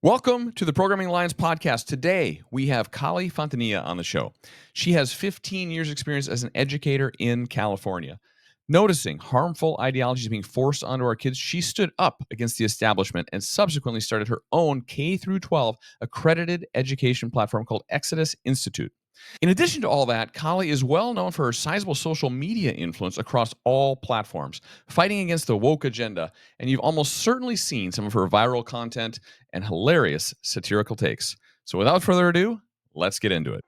Welcome to the Programming Alliance podcast. Today, we have Fontanilla on the show. She has 15 years experience as an educator in California. Noticing harmful ideologies being forced onto our kids, she stood up against the establishment and subsequently started her own K-12 accredited education platform called Exodus Institute. In addition to all that, Kali is well known for her sizable social media influence across all platforms, fighting against the woke agenda, and you've almost certainly seen some of her viral content and hilarious satirical takes. So without further ado, let's get into it.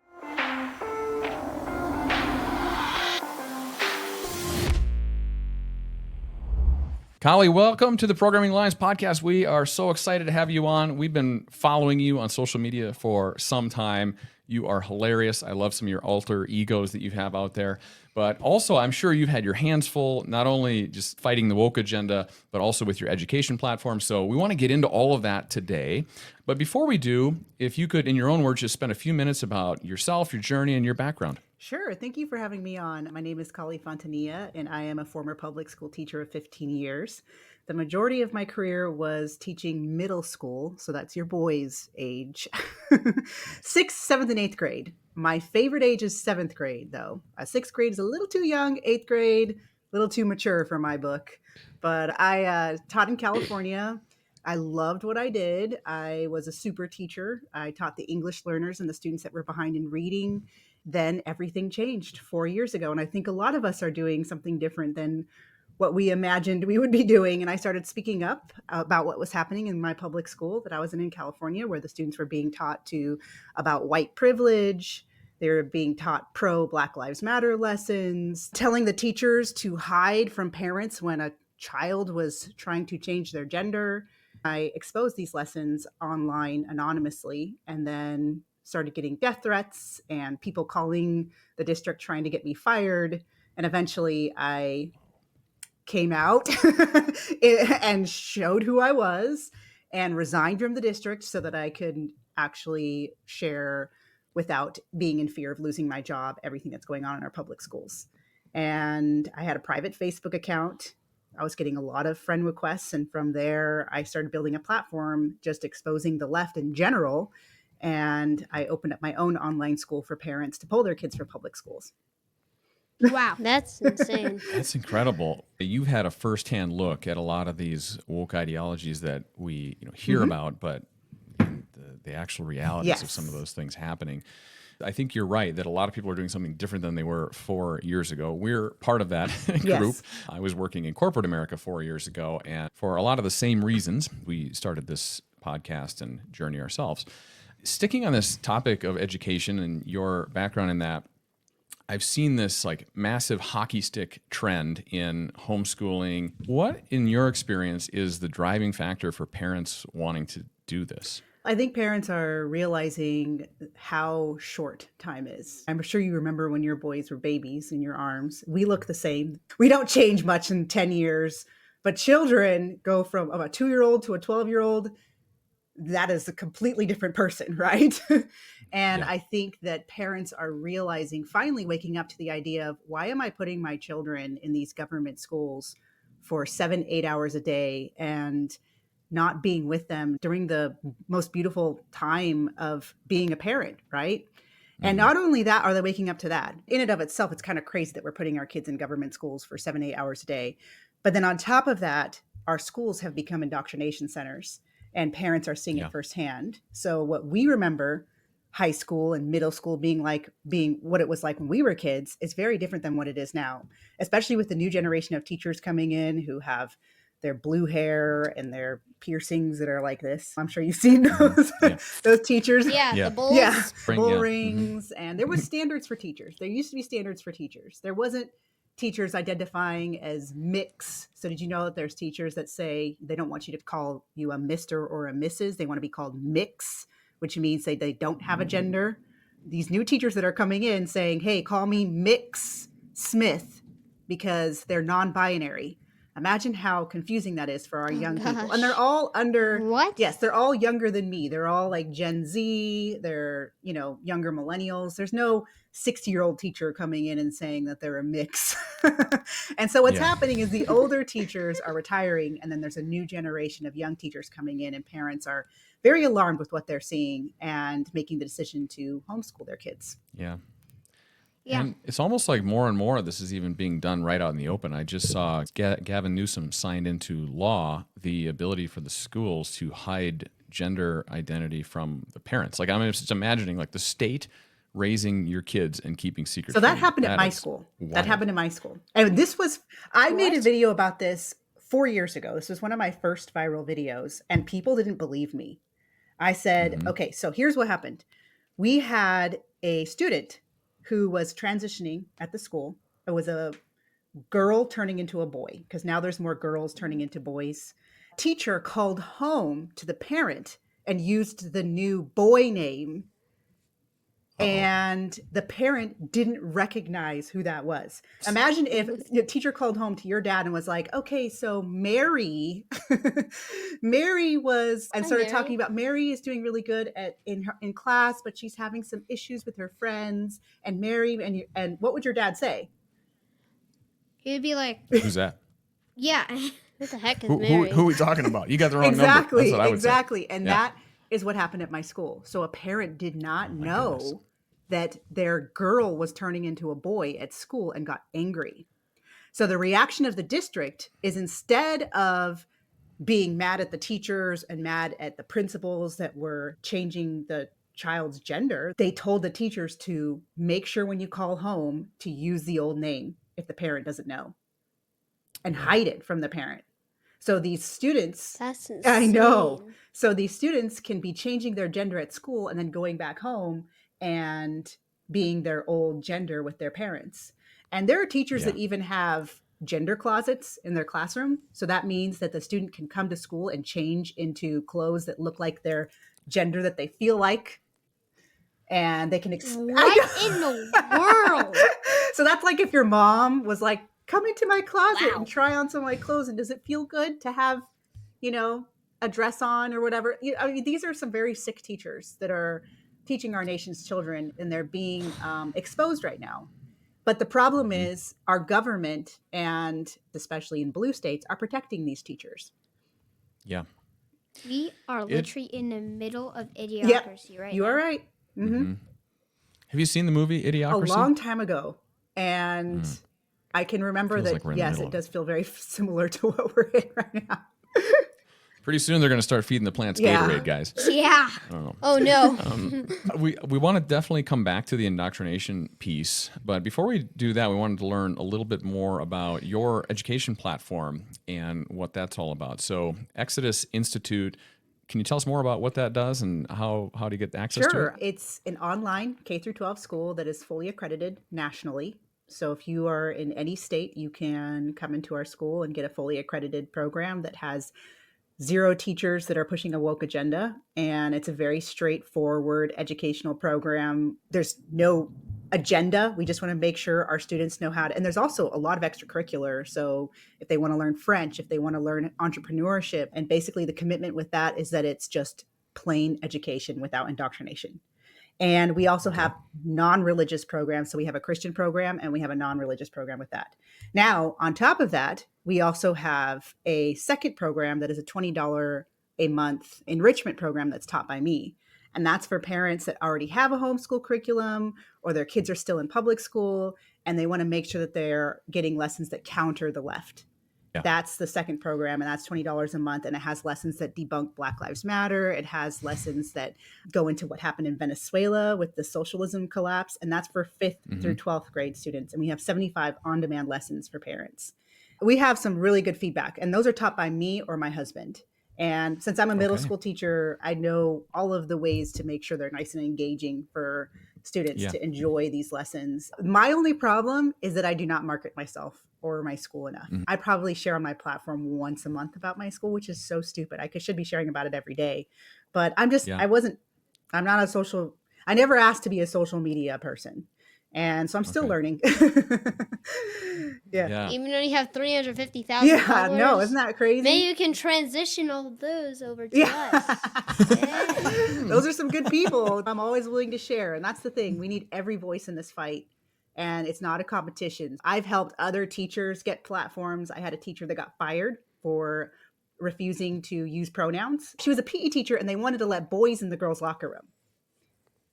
Kali, welcome to the Programming Alliance podcast. We are so excited to have you on. We've been following you on social media for some time. You are hilarious. I love some of your alter egos that you have out there. But also, I'm sure you've had your hands full, not only just fighting the woke agenda, but also with your education platform. So we want to get into all of that today. But before we do, if you could, in your own words, just spend a few minutes about yourself, your journey, and your background. Sure. Thank you for having me on. My name is Fontanilla, and I am a former public school teacher of 15 years. The majority of my career was teaching middle school, so that's your boys' age, 6th, 7th, and 8th grade. My favorite age is 7th grade, though. 6th grade is a little too young, 8th grade, a little too mature for my book. But I taught in California. I loved what I did. I was a super teacher. I taught the English learners and the students that were behind in reading. Then everything changed 4 years ago. And I think a lot of us are doing something different than what we imagined we would be doing. And I started speaking up about what was happening in my public school that I was in California, where the students were being taught about white privilege. They were being taught pro Black Lives Matter lessons, telling the teachers to hide from parents when a child was trying to change their gender. I exposed these lessons online anonymously and then started getting death threats and people calling the district trying to get me fired. And eventually I came out and showed who I was and resigned from the district so that I could actually share, without being in fear of losing my job, everything that's going on in our public schools. And I had a private Facebook account. I was getting a lot of friend requests. And from there, I started building a platform just exposing the left in general. And I opened up my own online school for parents to pull their kids from public schools. Wow, that's insane. That's incredible. You've had a firsthand look at a lot of these woke ideologies that we hear about, but the actual realities of some of those things happening. I think you're right that a lot of people are doing something different than they were 4 years ago. We're part of that group. Yes. I was working in corporate America 4 years ago, and for a lot of the same reasons, we started this podcast and journey ourselves. Sticking on this topic of education and your background in that, I've seen this like massive hockey stick trend in homeschooling. What, in your experience, is the driving factor for parents wanting to do this? I think parents are realizing how short time is. I'm sure you remember when your boys were babies in your arms. We look the same. We don't change much in 10 years, but children go from a 2-year-old to a 12-year-old. That is a completely different person, right? And I think that parents are realizing, finally waking up to the idea of, why am I putting my children in these government schools for 7-8 hours a day and not being with them during the most beautiful time of being a parent, right? And not only that, are they waking up to that? In and of itself, it's kind of crazy that we're putting our kids in government schools for 7-8 hours a day. But then on top of that, our schools have become indoctrination centers, and parents are seeing it firsthand. So what we remember high school and middle school being what it was like when we were kids is very different than what it is now, especially with the new generation of teachers coming in who have their blue hair and their piercings that are like this. I'm sure you've seen those those teachers. The bulls. Bull rings. And there was standards for teachers. There used to be standards for teachers. There wasn't teachers identifying as mix. So did you know that there's teachers that say they don't want you to call you a Mr. or a Mrs. They want to be called mix, which means they don't have a gender. These new teachers that are coming in saying, hey, call me Mix Smith, because they're non-binary. Imagine how confusing that is for our Oh, young people. gosh. And they're all What? yes, they're all younger than me. They're all like Gen Z, they're, younger millennials. There's no 60-year-old teacher coming in and saying that they're a mix. And so what's happening is the older teachers are retiring, and then there's a new generation of young teachers coming in, and parents are very alarmed with what they're seeing and making the decision to homeschool their kids. Yeah. Yeah. And it's almost like more and more of this is even being done right out in the open. I just saw Gavin Newsom signed into law the ability for the schools to hide gender identity from the parents. Like, I'm just imagining like the state raising your kids and keeping secrets. So that from you. happened at That my is school. wild. That happened in my school. And I made a What? video about this 4 years ago. This was one of my first viral videos, and people didn't believe me. I said, Mhm. okay, so here's what happened. We had a student who was transitioning at the school. It was a girl turning into a boy, because now there's more girls turning into boys. Teacher called home to the parent and used the new boy name, Uh-oh. and the parent didn't recognize who that was. Imagine if the teacher called home to your dad and was like, okay, so Mary, Mary was, and Hi, started Mary. talking about Mary is doing really good in class, but she's having some issues with her friends. And Mary, and what would your dad say? He would be like, Who's that? yeah, what the heck is Who Mary? are we talking about? You got the wrong number. That's what I would Exactly. say. And Yeah. that is what happened at my school. So a parent did not Oh my know goodness. that their girl was turning into a boy at school and got angry. So the reaction of the district is, instead of being mad at the teachers and mad at the principals that were changing the child's gender, they told the teachers to make sure when you call home to use the old name if the parent doesn't know, and hide it from the parent. So these students, That's insane. I know. So these students can be changing their gender at school and then going back home and being their old gender with their parents. And there are teachers that even have gender closets in their classroom. So that means that the student can come to school and change into clothes that look like their gender that they feel like. And they can What in the world? So that's like if your mom was like, come into my closet Wow. and try on some of my clothes, and does it feel good to have, a dress on or whatever? I mean, these are some very sick teachers that are teaching our nation's children, and they're being exposed right now. But the problem is our government, and especially in blue states, are protecting these teachers. Yeah. We are literally in the middle of Yep, idiocracy right you now. are right. Mm-hmm. Have you seen the movie Idiocracy? A long time ago. And I can remember Feels that, like we're in the yes, middle it of does feel very similar to what we're in right now. Pretty soon they're going to start feeding the plants Yeah. Gatorade, guys. Yeah. I don't know. Oh no. We want to definitely come back to the indoctrination piece, but before we do that, we wanted to learn a little bit more about your education platform and what that's all about. So, Exodus Institute, can you tell us more about what that does and how to get access to it? Sure. It's an online K through 12 school that is fully accredited nationally. So if you are in any state, you can come into our school and get a fully accredited program that has 0 teachers that are pushing a woke agenda. And it's a very straightforward educational program. There's no agenda. We just want to make sure our students know how to, and there's also a lot of extracurricular. So if they want to learn French, if they want to learn entrepreneurship, and basically the commitment with that is that it's just plain education without indoctrination. And we also have non-religious programs. So we have a Christian program and we have a non-religious program with that. Now, on top of that, we also have a second program that is a $20 a month enrichment program that's taught by me. And that's for parents that already have a homeschool curriculum, or their kids are still in public school and they want to make sure that they're getting lessons that counter the left. Yeah. That's the second program, and that's $20 a month. And it has lessons that debunk Black Lives Matter. It has lessons that go into what happened in Venezuela with the socialism collapse. And that's for 5th through 12th grade students. And we have 75 on-demand lessons for parents. We have some really good feedback, and those are taught by me or my husband. And since I'm a middle school teacher, I know all of the ways to make sure they're nice and engaging for students to enjoy these lessons. My only problem is that I do not market myself or my school enough. I probably share on my platform once a month about my school, which is so stupid. I should be sharing about it every day. But I'm not a social, I never asked to be a social media person. And so I'm still Okay. learning. Yeah. Even though you have 350,000 Yeah, followers. no, isn't that crazy? Maybe you can transition all those over to Yeah. us. Yeah. Those are some good people. I'm always willing to share. And that's the thing. We need every voice in this fight. And it's not a competition. I've helped other teachers get platforms. I had a teacher that got fired for refusing to use pronouns. She was a PE teacher and they wanted to let boys in the girls' locker room.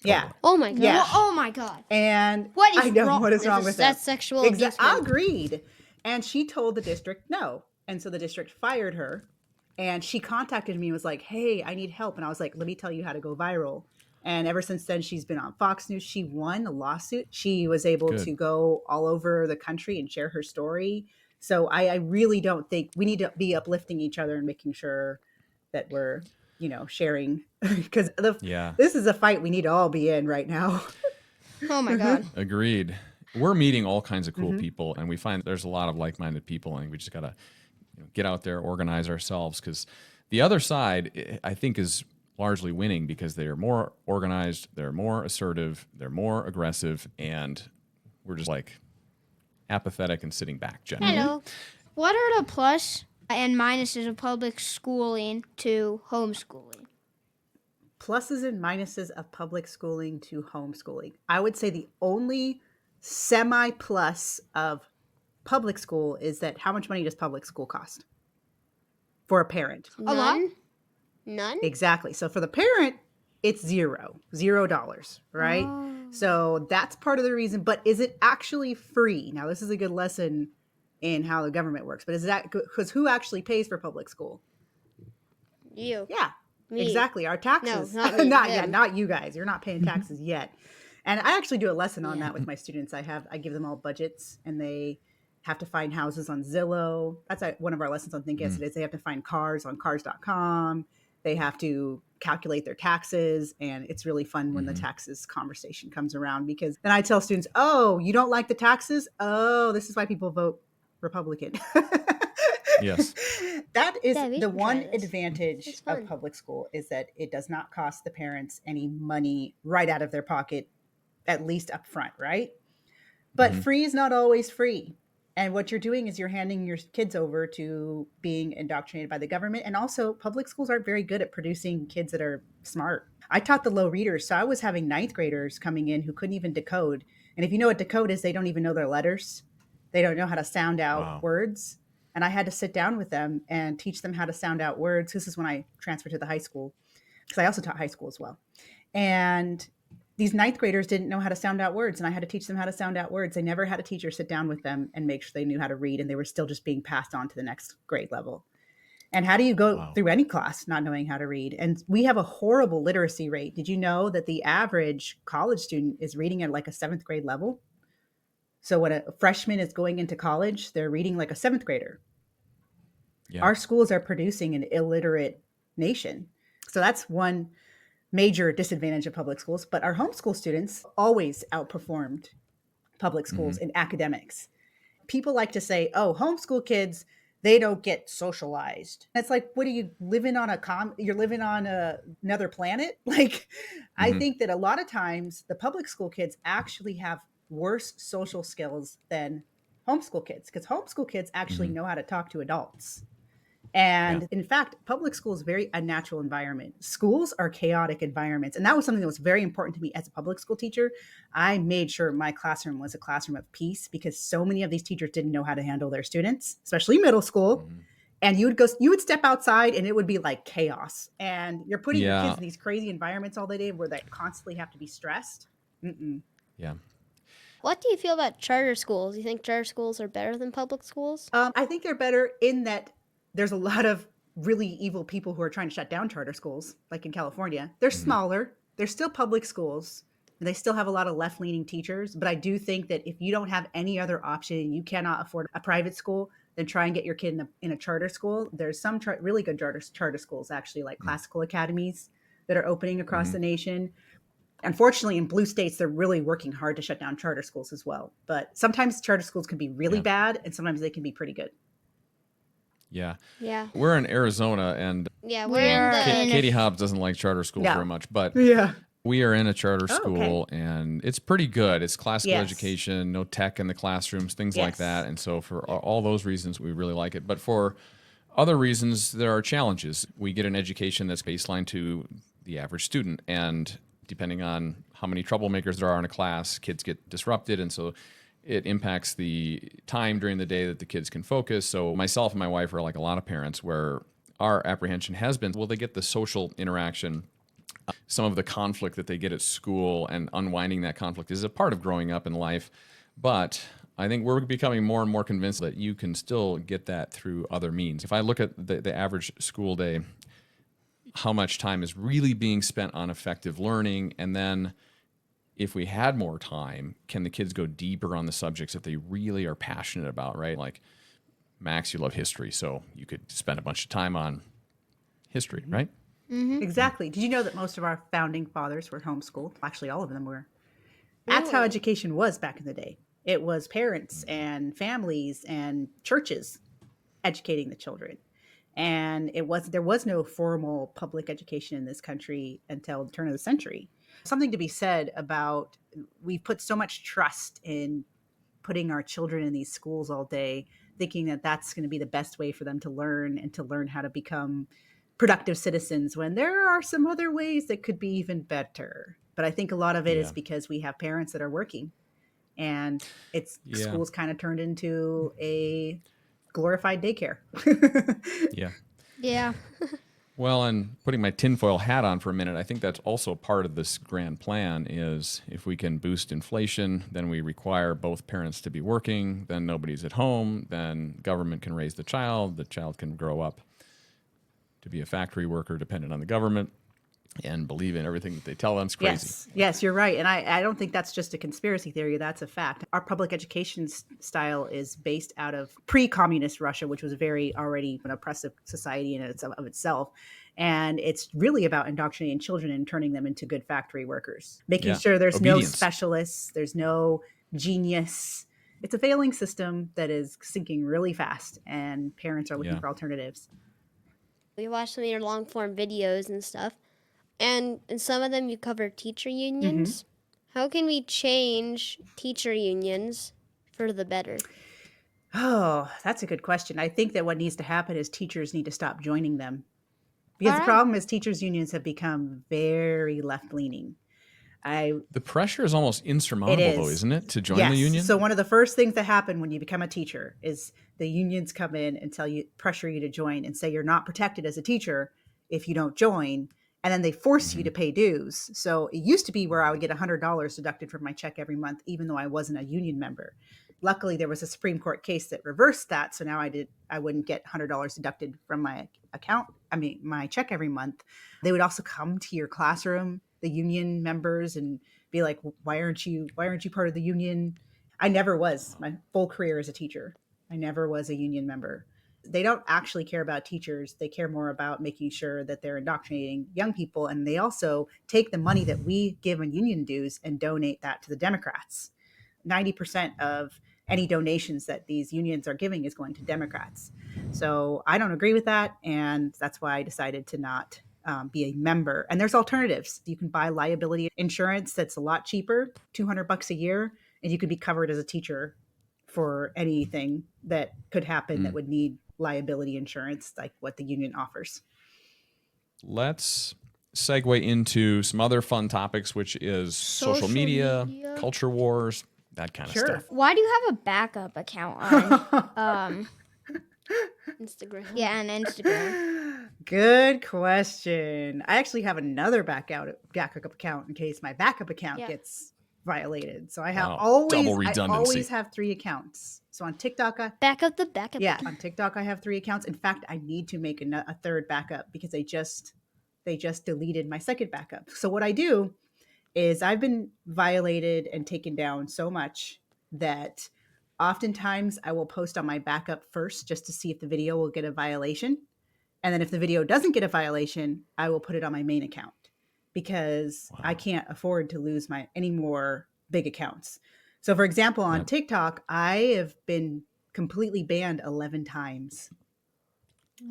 Yeah. Oh my god. Yeah. Oh my god. And What is I know wrong? what is wrong with that. That's sexual abuse. Agreed. And she told the district no. And so the district fired her. And she contacted me and was like, hey, I need help. And I was like, let me tell you how to go viral. And ever since then, she's been on Fox News. She won a lawsuit. She was able to go all over the country and share her story. So I really don't think we need to be uplifting each other and making sure that we're, sharing. Because this is a fight we need to all be in right now. Oh my god. Agreed. We're meeting all kinds of cool people, and we find there's a lot of like-minded people, and we just got to get out there, organize ourselves, because the other side, I think, is largely winning because they are more organized, they're more assertive, they're more aggressive, and we're just like apathetic and sitting back generally. Hello. What are the plus and minuses of public schooling to homeschooling? Pluses and minuses of public schooling to homeschooling. I would say the only semi-plus of public school is that how much money does public school cost for a parent? A lot? None? Exactly. So for the parent, it's $0, right? Oh. So that's part of the reason. But is it actually free? Now, this is a good lesson in how the government works. But is that because who actually pays for public school? You. Yeah, Me. exactly. Our taxes. No, not me, not you guys. You're not paying taxes yet. And I actually do a lesson on that with my students. I give them all budgets, and they have to find houses on Zillow. That's one of our lessons on Think Yes It Is. They have to find cars on cars.com. They have to calculate their taxes. And it's really fun when the taxes conversation comes around, because then I tell students, oh, you don't like the taxes? Oh, this is why people vote Republican. Yes. That is we the can one try this. advantage of public school, is that it does not cost the parents any money right out of their pocket, at least up front, right? But free is not always free. And what you're doing is you're handing your kids over to being indoctrinated by the government. And also, public schools aren't very good at producing kids that are smart. I taught the low readers, so I was having ninth graders coming in who couldn't even decode. And if you know what decode is, they don't even know their letters. They don't know how to sound out words. And I had to sit down with them and teach them how to sound out words. This is when I transferred to the high school, because I also taught high school as well. And these ninth graders didn't know how to sound out words, and I had to teach them how to sound out words. They never had a teacher sit down with them and make sure they knew how to read, and they were still just being passed on to the next grade level. And how do you go through any class not knowing how to read? And we have a horrible literacy rate. Did you know that the average college student is reading at like a 7th grade level? So when a freshman is going into college, they're reading like a 7th grader. Yeah. Our schools are producing an illiterate nation. So that's one major disadvantage of public schools. But our homeschool students always outperformed public schools in academics. People like to say, oh, homeschool kids, they don't get socialized. It's like, what are you living on you're living on another planet? Like, I think that a lot of times the public school kids actually have worse social skills than homeschool kids, because homeschool kids actually know how to talk to adults. And in fact, public school is a very unnatural environment. Schools are chaotic environments. And that was something that was very important to me as a public school teacher. I made sure my classroom was a classroom of peace, because so many of these teachers didn't know how to handle their students, especially middle school. And you would step outside and it would be like chaos. And you're putting your kids in these crazy environments all the day where they constantly have to be stressed. Yeah. What do you feel about charter schools? Do you think charter schools are better than public schools? I think they're better in that there's a lot of really evil people who are trying to shut down charter schools, like in California. They're smaller. They're still public schools. And they still have a lot of left-leaning teachers. But I do think that if you don't have any other option, you cannot afford a private school, then try and get your kid in a charter school. There's some really good charter schools, actually, like classical academies that are opening across the nation. Unfortunately, in blue states, they're really working hard to shut down charter schools as well. But sometimes charter schools can be really bad, and sometimes they can be pretty good. Yeah. Yeah. We're in Arizona, and Yeah, we're in the... Katie Hobbs doesn't like charter schools very much, but We are in a charter Oh, okay. school, and it's pretty good. It's classical Yes. education, no tech in the classrooms, things like Yes. that. And so for all those reasons, we really like it. But for other reasons, there are challenges. We get an education that's baseline to the average student, and depending on how many troublemakers there are in a class, kids get disrupted, and so it impacts the time during the day that the kids can focus. So myself and my wife are like a lot of parents, where our apprehension has been, will they get the social interaction, some of the conflict that they get at school, and unwinding that conflict is a part of growing up in life. But I think we're becoming more and more convinced that you can still get that through other means. If I look at the average school day, how much time is really being spent on effective learning, and then if we had more time, can the kids go deeper on the subjects that they really are passionate about, right? Like, Max, you love history, so you could spend a bunch of time on history, right? Exactly. Did you know that most of our founding fathers were homeschooled? Actually, all of them were. That's how Really? education was back in the day. It was parents and families and churches educating the children. And there was no formal public education in this country until the turn of the century. Something to be said about, we put so much trust in putting our children in these schools all day, thinking that that's going to be the best way for them to learn and to learn how to become productive citizens, when there are some other ways that could be even better. But I think a lot of it is Yeah. because we have parents that are working, and it's Yeah. schools kind of turned into a glorified daycare. Yeah. Yeah. Well, and putting my tinfoil hat on for a minute, I think that's also part of this grand plan is if we can boost inflation, then we require both parents to be working, then nobody's at home, then government can raise the child can grow up to be a factory worker dependent on the government and believe in everything that they tell them. It's crazy. Yes, you're right. And I don't think that's just a conspiracy theory. That's a fact. Our public education style is based out of pre-communist Russia, which was very already an oppressive society in of itself. And it's really about indoctrinating children and turning them into good factory workers, making Yeah. sure there's no Obedience. specialists, there's no genius. It's a failing system that is sinking really fast, and parents are looking Yeah. for alternatives. We watch some of your long form videos and stuff. And in some of them, you cover teacher unions. How can we change teacher unions for the better? Oh, that's a good question. I think that what needs to happen is teachers need to stop joining them. Because the Alright. problem is teachers' unions have become very left-leaning. The pressure is almost It insurmountable, though, is. isn't it, to join Yes. the union? So one of the first things that happen when you become a teacher is the unions come in and pressure you to join, and say you're not protected as a teacher if you don't join. And then they force you to pay dues. So it used to be where I would get $100 deducted from my check every month, even though I wasn't a union member. Luckily, there was a Supreme Court case that reversed that. So now I wouldn't get $100 deducted from my my check every month. They would also come to your classroom, the union members, and be like, why aren't you part of the union? I never was. My full career as a teacher, I never was a union member. They don't actually care about teachers. They care more about making sure that they're indoctrinating young people. And they also take the money that we give in union dues and donate that to the Democrats. 90% of any donations that these unions are giving is going to Democrats. So I don't agree with that. And that's why I decided to not be a member. And there's alternatives. You can buy liability insurance that's a lot cheaper, $200 a year, and you could be covered as a teacher for anything that could happen that would need liability insurance, like what the union offers. Let's segue into some other fun topics, which is social media, culture wars, that kind of stuff. Why do you have a backup account on Instagram? Yeah, on Instagram. Good question. I actually have another backup account in case my backup account gets violated. So I have double redundancy. I always have 3 accounts. So on TikTok, backup. Yeah, on TikTok I have 3 accounts. In fact, I need to make a third backup because they just deleted my second backup. So what I do is I've been violated and taken down so much that oftentimes I will post on my backup first just to see if the video will get a violation. And then if the video doesn't get a violation, I will put it on my main account because I can't afford to lose any more big accounts. So for example, on TikTok, I have been completely banned 11 times.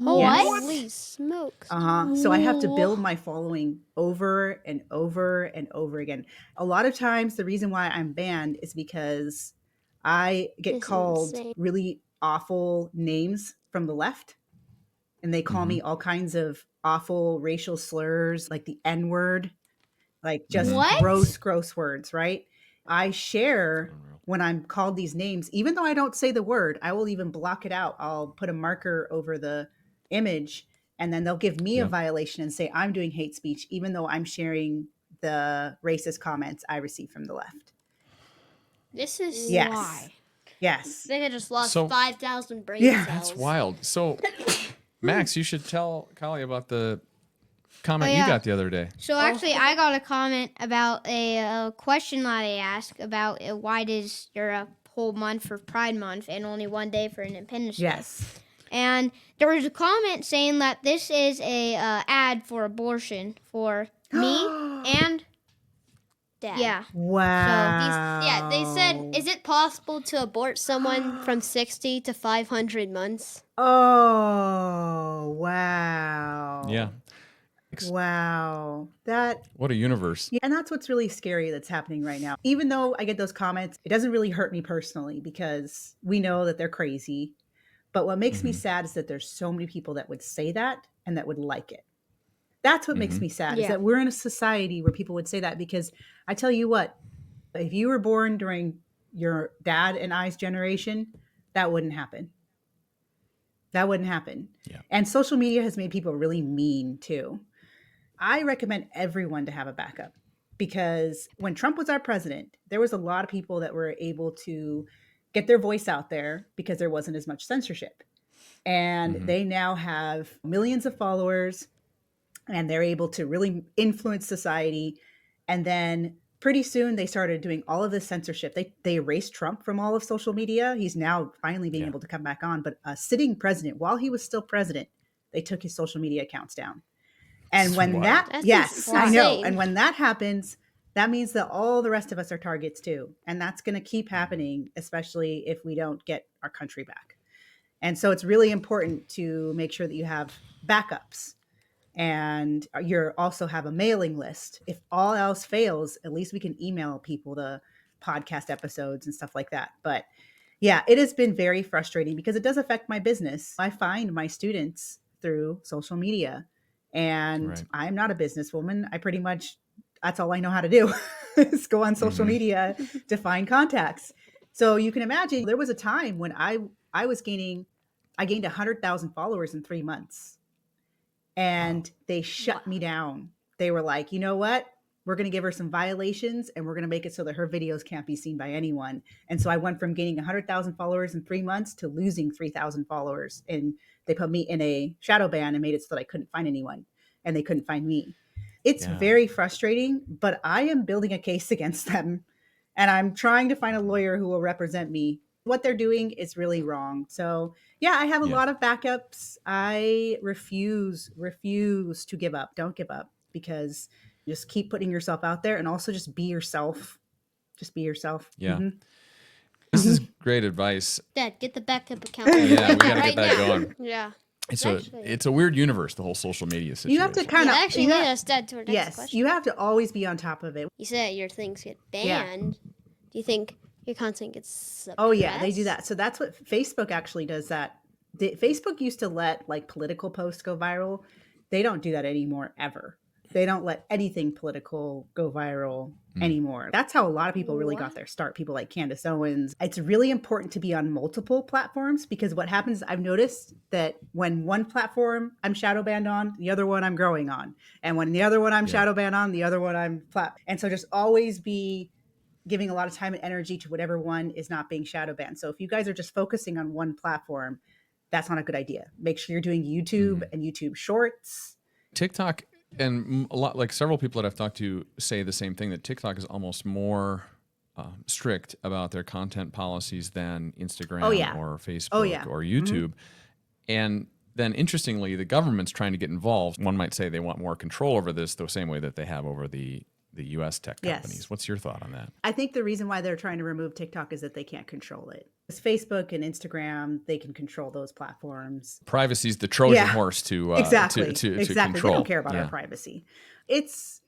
Holy smokes. So I have to build my following over and over and over again. A lot of times, the reason why I'm banned is because I get This is called insane. really awful names from the left, and they call me all kinds of awful racial slurs, like the N word, like just What? gross words, right? I share when I'm called these names, even though I don't say the word, I will even block it out. I'll put a marker over the image, and then they'll give me a violation and say I'm doing hate speech, even though I'm sharing the racist comments I receive from the left. This is Yes. Yes. I think I just lost So- 5,000 brain Yeah. cells. That's wild. So, Max, you should tell Kali about the comment you yeah. got the other day. So actually, I got a comment about a question that I asked about why does Europe whole month for Pride Month and only one day for Independence Day? Yes. And there was a comment saying that this is a ad for abortion for me and Dad. yeah. Wow. They said, is it possible to abort someone from 60 to 500 months? Oh, wow. Yeah. Wow. That What a universe. Yeah, and that's what's really scary that's happening right now. Even though I get those comments, it doesn't really hurt me personally because we know that they're crazy. But what makes me sad is that there's so many people that would say that and that would like it. That's what makes me sad, is Yeah. that we're in a society where people would say that, because I tell you what, if you were born during your dad and I's generation, that wouldn't happen. That wouldn't happen. Yeah. And social media has made people really mean too. I recommend everyone to have a backup, because when Trump was our president, there was a lot of people that were able to get their voice out there because there wasn't as much censorship. And they now have millions of followers, and they're able to really influence society. And then pretty soon they started doing all of this censorship. They erased Trump from all of social media. He's now finally being able to come back on. But a sitting president, while he was still president, they took his social media accounts down. And when That's yes, I know. insane. And when that happens, that means that all the rest of us are targets too. And that's going to keep happening, especially if we don't get our country back. And so it's really important to make sure that you have backups, and you also have a mailing list. If all else fails, at least we can email people the podcast episodes and stuff like that. But yeah, it has been very frustrating because it does affect my business. I find my students through social media, and I'm not a businesswoman. I pretty much, that's all I know how to do is go on social media to find contacts. So you can imagine there was a time when I gained 100,000 followers in 3 months. And they shut me down. They were like, you know what? We're going to give her some violations, and we're going to make it so that her videos can't be seen by anyone. And so I went from gaining 100,000 followers in 3 months to losing 3,000 followers. And they put me in a shadow ban and made it so that I couldn't find anyone, and they couldn't find me. It's very frustrating, but I am building a case against them, and I'm trying to find a lawyer who will represent me. What they're doing is really wrong. So yeah, I have a lot of backups. I refuse to give up. Don't give up, because just keep putting yourself out there, and also just be yourself. Just be yourself. Yeah. This is great advice. Dad, get the backup account. Yeah, we got to get that going. Yeah. It's a weird universe, the whole social media situation. You have to kind of actually lead us, Dad, to our next question. you have to always be on top of it. You said your things get banned. Do you think your content gets suppressed? Oh yeah, they do that. So that's what Facebook actually does. That Facebook used to let like political posts go viral. They don't do that anymore ever. They don't let anything political go viral anymore. That's how a lot of people really got their start. People like Candace Owens. It's really important to be on multiple platforms, because what happens, I've noticed that when one platform I'm shadow banned on, the other one I'm growing on. And when the other one I'm shadow banned on, the other one I'm flat. And so just always be giving a lot of time and energy to whatever one is not being shadow banned. So if you guys are just focusing on one platform, that's not a good idea. Make sure you're doing YouTube and YouTube Shorts. TikTok, and a lot, like several people that I've talked to say the same thing, that TikTok is almost more strict about their content policies than Instagram or Facebook or YouTube. And then interestingly, the government's trying to get involved. One might say they want more control over this the same way that they have over the the U.S. tech companies. Yes. What's your thought on that? I think the reason why they're trying to remove TikTok is that they can't control it. It's Facebook and Instagram, they can control those platforms. Privacy is the Trojan Yeah. horse to Exactly. to Exactly. control. They don't care about our privacy. It's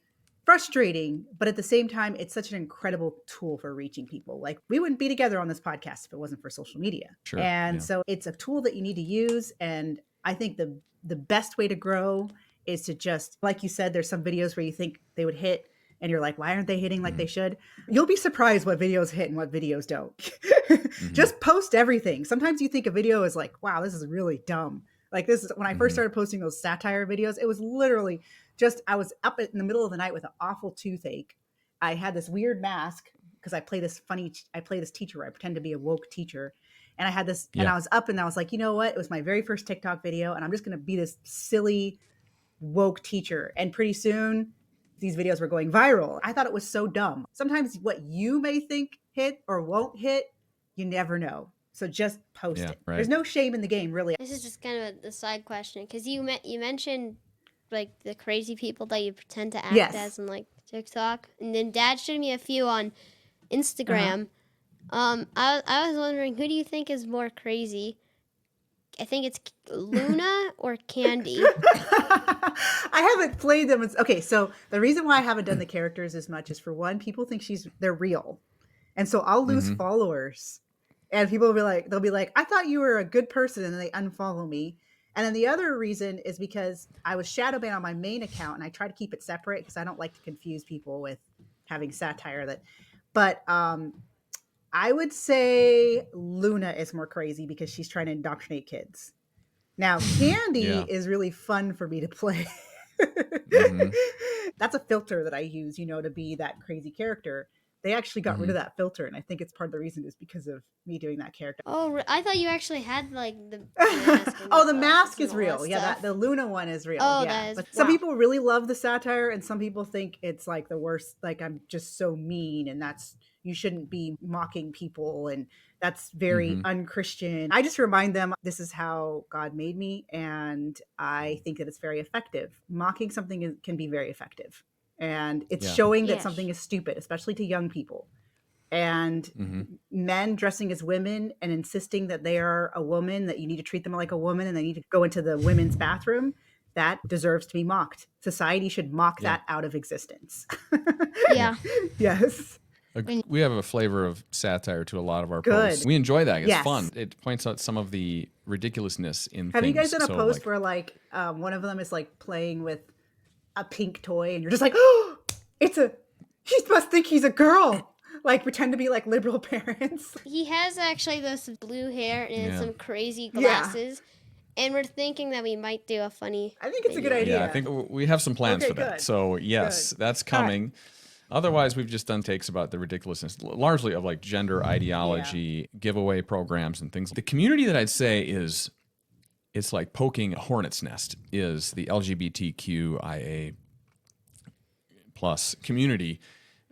frustrating, but at the same time, it's such an incredible tool for reaching people. Like, we wouldn't be together on this podcast if it wasn't for social media. Sure. And so it's a tool that you need to use. And I think the best way to grow is to just, like you said, there's some videos where you think they would hit and you're like, why aren't they hitting like they should? You'll be surprised what videos hit and what videos don't. Just post everything. Sometimes you think a video is like, wow, this is really dumb. Like, this is when I first started posting those satire videos, it was literally just, I was up in the middle of the night with an awful toothache. I had this weird mask because I play this teacher where I pretend to be a woke teacher. And I had this, and I was up and I was like, you know what? It was my very first TikTok video and I'm just going to be this silly woke teacher. And pretty soon these videos were going viral. I thought it was so dumb. Sometimes what you may think hit or won't hit, you never know. So just post it. Right. There's no shame in the game, really. This is just kind of a side question because you mentioned like the crazy people that you pretend to act as in like TikTok, and then Dad showed me a few on Instagram. I was wondering, who do you think is more crazy? I think it's Luna or Candy. I haven't played them. Okay, so the reason why I haven't done the characters as much is, for one, people think they're real, and so I'll lose followers, and people will they'll be like, I thought you were a good person, and then they unfollow me. And then the other reason is because I was shadow banned on my main account, and I try to keep it separate because I don't like to confuse people with having satire. But I would say Luna is more crazy because she's trying to indoctrinate kids. Now, Candy is really fun for me to play. That's a filter that I use, to be that crazy character. They actually got rid of that filter, and I think it's part of the reason is because of me doing that character. Oh, I thought you actually had like the mask. The mask is real. Yeah, the Luna one is real. Oh, yeah. that is. But some people really love the satire, and some people think it's like the worst. Like, I'm just so mean, and you shouldn't be mocking people, and that's very unchristian. I just remind them this is how God made me, and I think that it's very effective. Mocking something can be very effective. And it's showing that something is stupid, especially to young people. And men dressing as women and insisting that they are a woman, that you need to treat them like a woman and they need to go into the women's bathroom, that deserves to be mocked. Society should mock that out of existence. Yes. We have a flavor of satire to a lot of our posts. We enjoy that. It's fun. It points out some of the ridiculousness in things. Have you guys done a post where one of them is playing with a pink toy and you're just like, oh, he must think he's a girl. Pretend to be liberal parents. He has actually this blue hair and some crazy glasses. And we're thinking that we might do a funny I think it's a good idea. Yeah, I think we have some plans for that. Good. So yes, that's coming. Otherwise, we've just done takes about the ridiculousness, largely of gender ideology, giveaway programs and things. The community that I'd say it's like poking a hornet's nest is the LGBTQIA plus community.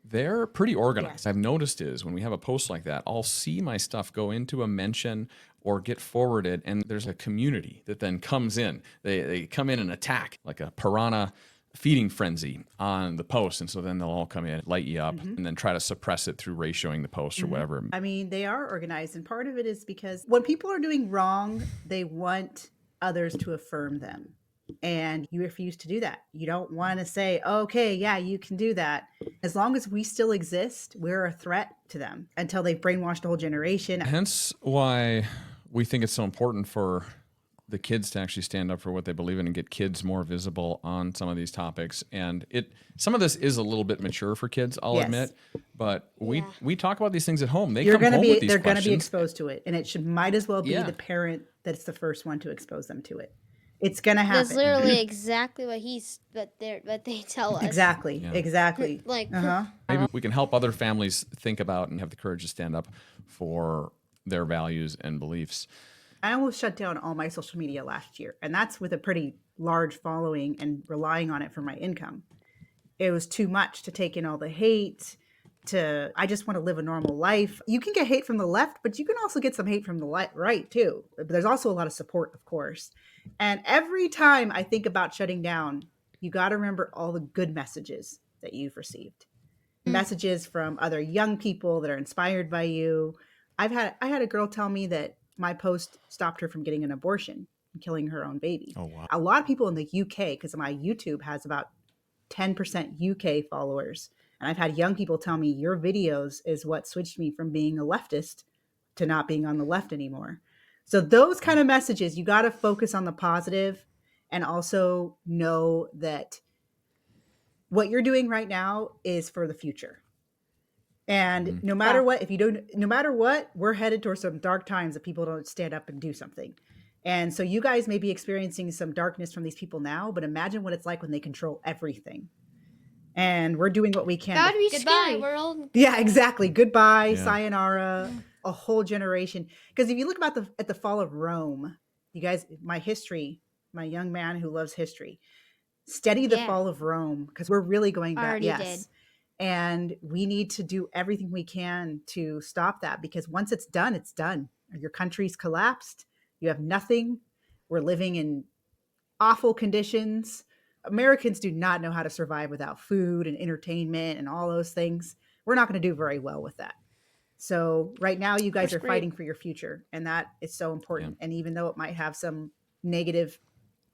They're pretty organized. I've noticed is when we have a post like that, I'll see my stuff go into a mention or get forwarded, and there's a community that then comes in. They come in and attack like a piranha feeding frenzy on the post, and so then they'll all come in, light you up, and then try to suppress it through ratioing the post or whatever. I mean, they are organized, and part of it is because when people are doing wrong, they want others to affirm them. And you refuse to do that. You don't want to say, okay, yeah, you can do that. As long as we still exist, we're a threat to them until they've brainwashed a whole generation. Hence why we think it's so important for the kids to actually stand up for what they believe in and get kids more visible on some of these topics. And some of this is a little bit mature for kids, I'll admit, but we talk about these things at home. They're going to be exposed to it, and it might as well be the parent that's the first one to expose them to it. It's gonna happen. That's literally exactly what they tell us. Exactly. Maybe we can help other families think about and have the courage to stand up for their values and beliefs. I almost shut down all my social media last year, and that's with a pretty large following and relying on it for my income. It was too much to take in all the hate. I just want to live a normal life. You can get hate from the left, but you can also get some hate from the right too. But there's also a lot of support, of course. And every time I think about shutting down, you got to remember all the good messages that you've received. Messages from other young people that are inspired by you. I had a girl tell me that my post stopped her from getting an abortion and killing her own baby. Oh, wow. A lot of people in the UK, because my YouTube has about 10% UK followers. And I've had young people tell me your videos is what switched me from being a leftist to not being on the left anymore. So those kind of messages, you got to focus on the positive and also know that what you're doing right now is for the future. And no matter what, no matter what, we're headed towards some dark times if people don't stand up and do something. And so you guys may be experiencing some darkness from these people now, but imagine what it's like when they control everything. And we're doing what we can. That would be Goodbye, scary. world. Yeah, exactly. Goodbye, sayonara, a whole generation. Because if you look at the fall of Rome, you guys, my history, my young man who loves history, study the fall of Rome, because we're really going back. Already Yes. did. And we need to do everything we can to stop that, because once it's done, it's done. Your country's collapsed. You have nothing. We're living in awful conditions. Americans do not know how to survive without food and entertainment and all those things. We're not going to do very well with that. So right now you guys are fighting for your future, and that is so important. And even though it might have some negative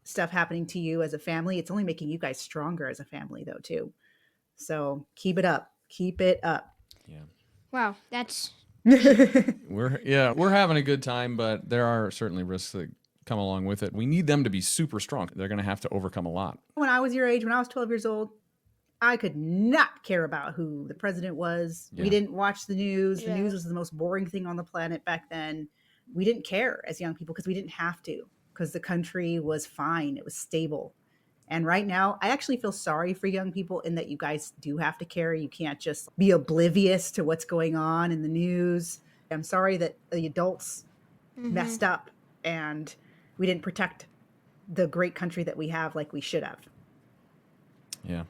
stuff happening to you as a family, it's only making you guys stronger as a family though too. So keep it up. Keep it up. Yeah. Wow, that's We're having a good time, but there are certainly risks that come along with it. We need them to be super strong. They're going to have to overcome a lot. When I was your age, when I was 12 years old, I could not care about who the president was. We didn't watch the news. The news was the most boring thing on the planet back then. We didn't care as young people because we didn't have to, because the country was fine. It was stable. And right now, I actually feel sorry for young people in that you guys do have to care. You can't just be oblivious to what's going on in the news. I'm sorry that the adults messed up and we didn't protect the great country that we have like we should have. Yeah.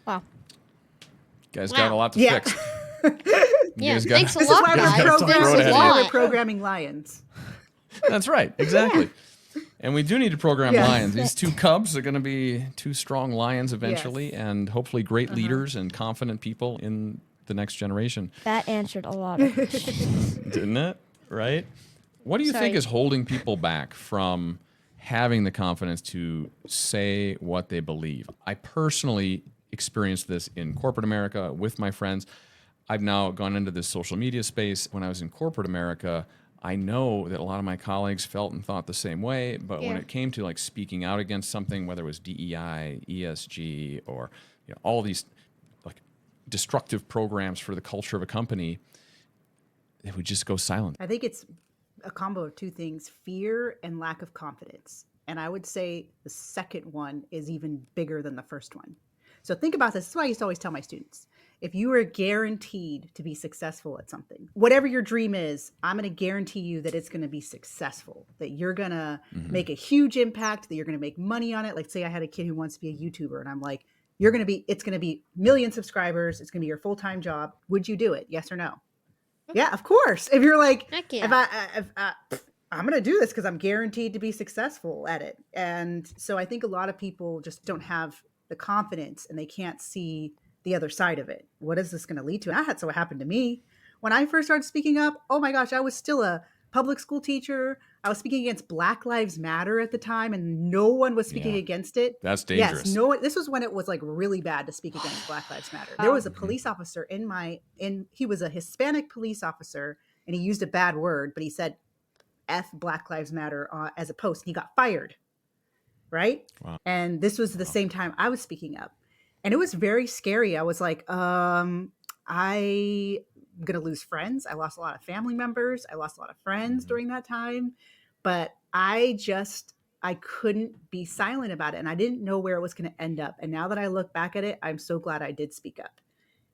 wow. You guys got a lot to fix. Thanks a This lot, is why guys. we're programming lions. That's right. Exactly. And we do need to program lions. These two cubs are going to be two strong lions eventually, and hopefully great leaders and confident people in the next generation. That answered a lot of questions. Didn't it? Right? What do you think is holding people back from having the confidence to say what they believe? I personally experienced this in corporate America with my friends. I've now gone into this social media space. When I was in corporate America, I know that a lot of my colleagues felt and thought the same way, but when it came to like speaking out against something, whether it was DEI, ESG, or all these like destructive programs for the culture of a company, they would just go silent. I think it's a combo of two things: fear and lack of confidence. And I would say the second one is even bigger than the first one. So think about this. This is why I used to always tell my students, if you are guaranteed to be successful at something, whatever your dream is, I'm going to guarantee you that it's going to be successful, that you're going to make a huge impact, that you're going to make money on it. Like say I had a kid who wants to be a YouTuber and I'm like, it's going to be million subscribers. It's going to be your full-time job. Would you do it? Yes or no? Yeah, of course. If you're like, I'm going to do this because I'm guaranteed to be successful at it. And so I think a lot of people just don't have the confidence and they can't see the other side of it. What is this going to lead to? And that's what happened to me. When I first started speaking up, oh my gosh, I was still a public school teacher. I was speaking against Black Lives Matter at the time and no one was speaking against it. That's dangerous. Yes, no one, this was when it was like really bad to speak against Black Lives Matter. There was a police officer he was a Hispanic police officer and he used a bad word, but he said F Black Lives Matter as a post and he got fired. Right? Wow. And this was the same time I was speaking up. And it was very scary. I was like, I'm going to lose friends. I lost a lot of family members. I lost a lot of friends during that time. But I couldn't be silent about it. And I didn't know where it was going to end up. And now that I look back at it, I'm so glad I did speak up.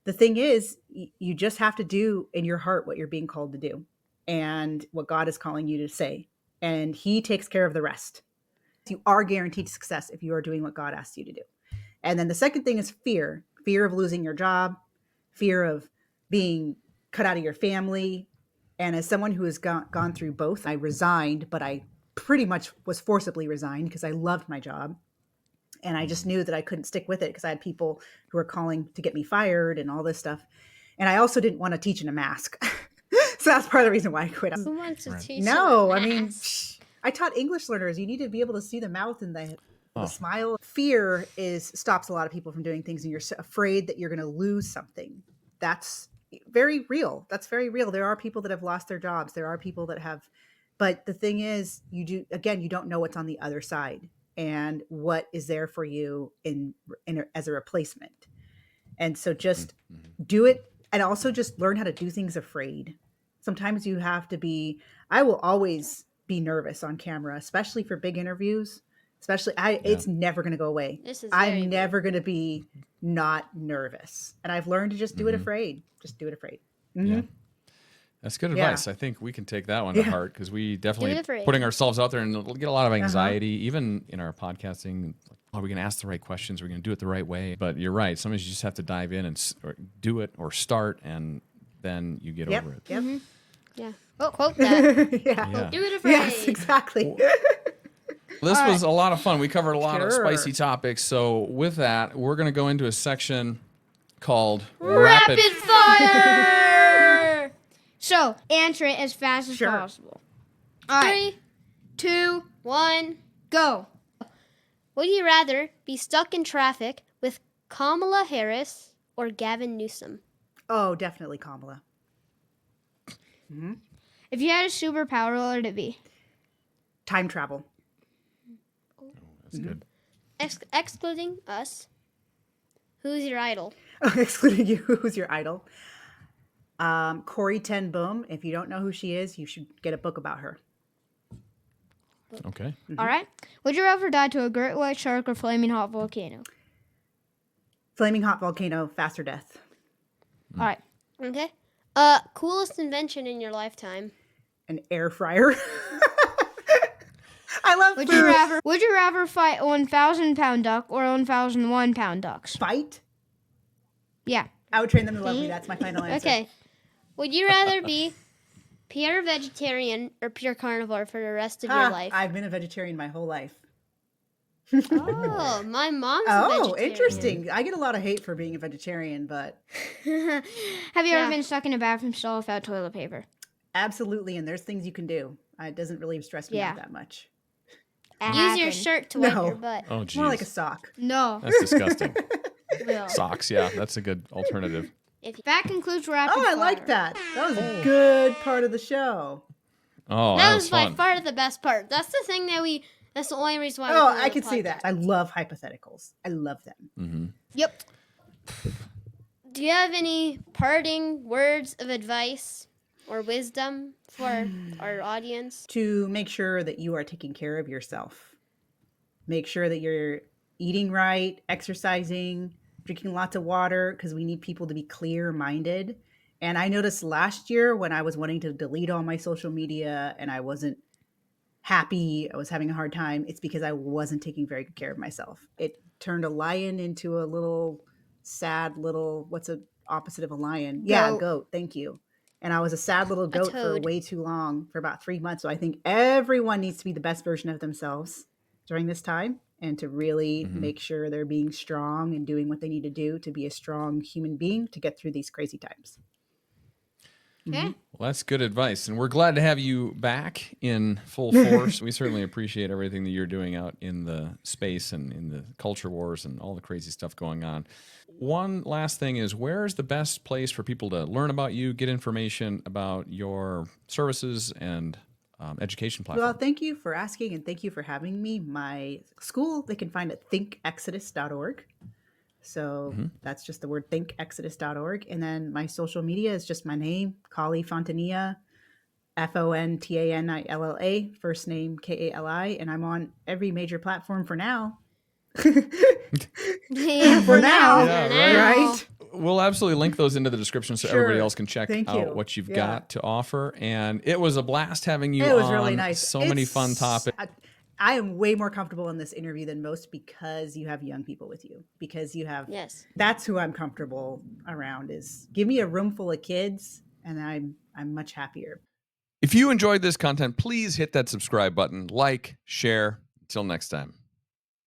The thing is, you just have to do in your heart what you're being called to do and what God is calling you to say. And he takes care of the rest. You are guaranteed success if you are doing what God asks you to do. And then the second thing is fear of losing your job, fear of being cut out of your family. And as someone who has gone through both, I resigned, but I pretty much was forcibly resigned because I loved my job. And I just knew that I couldn't stick with it because I had people who were calling to get me fired and all this stuff. And I also didn't want to teach in a mask. So that's part of the reason why I quit. Who wants to teach? No, I mean, I taught English learners. You need to be able to see the mouth and the smile. Fear stops a lot of people from doing things, and you're so afraid that you're going to lose something. That's very real. That's very real. There are people that have lost their jobs. There are people that have, but the thing is, you don't know what's on the other side and what is there for you as a replacement. And so just do it, and also just learn how to do things afraid. Sometimes you have to be. I will always be nervous on camera, especially for big interviews. It's never going to go away. I'm never going to be not nervous. And I've learned to just do it afraid. Just do it afraid. Mm-hmm. Yeah. That's good advice. I think we can take that one to heart, because we definitely putting ourselves out there and get a lot of anxiety, even in our podcasting. Are we going to ask the right questions? Are we going to do it the right way? But you're right. Sometimes you just have to dive in and do it or start, and then you get over it. Yep. Mm-hmm. Yeah. Oh, quote that. Yeah. Do it afraid. Yes, exactly. This was a lot of fun. We covered a lot of spicy topics. So with that, we're going to go into a section called Rapid Fire! So, answer it as fast as possible. All right. 3, 2, 1, go. Would you rather be stuck in traffic with Kamala Harris or Gavin Newsom? Oh, definitely Kamala. Mm-hmm. If you had a superpower, what would it be? Time travel. Oh, that's good. Excluding us, who's your idol? Excluding you, who's your idol? Corrie ten Boom. If you don't know who she is, you should get a book about her. Okay. Mm-hmm. All right. Would you rather die to a great white shark or flaming hot volcano? Flaming hot volcano, faster death. All right. Okay. Coolest invention in your lifetime? An air fryer. I love food. Would you rather fight 1,000-pound duck or 1,001-pound ducks? Fight? Yeah. I would train them to love me. That's my final answer. Okay. Would you rather be pure vegetarian or pure carnivore for the rest of your life? I've been a vegetarian my whole life. Oh, my mom's a vegetarian. Oh, interesting. I get a lot of hate for being a vegetarian, but... Have you ever been stuck in a bathroom stall without toilet paper? Absolutely, and there's things you can do. It doesn't really stress me out that much. Use your shirt to wipe your butt. Oh, geez. More like a sock. No. That's disgusting. Socks, that's a good alternative. That concludes Rapid Fire. Oh, I like that. That was a good part of the show. Oh, that that was fun. by far the best part. That's the thing that's the only reason why we I can see that. I love hypotheticals. I love them. Mm-hmm. Yep. Do you have any parting words of advice or wisdom for our audience? To make sure that you are taking care of yourself. Make sure that you're eating right, exercising, drinking lots of water, because we need people to be clear-minded. And I noticed last year when I was wanting to delete all my social media and I wasn't happy, I was having a hard time, it's because I wasn't taking very good care of myself. It turned a lion into a little sad little, what's the opposite of a lion? Goat. Yeah, goat. Thank you. And I was a sad little goat for way too long, for about 3 months. So I think everyone needs to be the best version of themselves during this time, and to really make sure they're being strong and doing what they need to do to be a strong human being to get through these crazy times. Okay. Well, that's good advice. And we're glad to have you back in full force. We certainly appreciate everything that you're doing out in the space and in the culture wars and all the crazy stuff going on. One last thing is, where is the best place for people to learn about you, get information about your services and education platform? Well, thank you for asking, and thank you for having me. My school, they can find at thinkexodus.org. So that's just the word thinkexodus.org. And then my social media is just my name, Kali Fontanilla, Fontanilla, first name Kali. And I'm on every major platform for now. For now, right? We'll absolutely link those into the description so everybody else can check out what you've got to offer. And it was a blast having you on. It was really nice. So many fun topics. I am way more comfortable in this interview than most because you have young people with you. Because you have, that's who I'm comfortable around. Is give me a room full of kids, and I'm much happier. If you enjoyed this content, please hit that subscribe button, like, share. Until next time.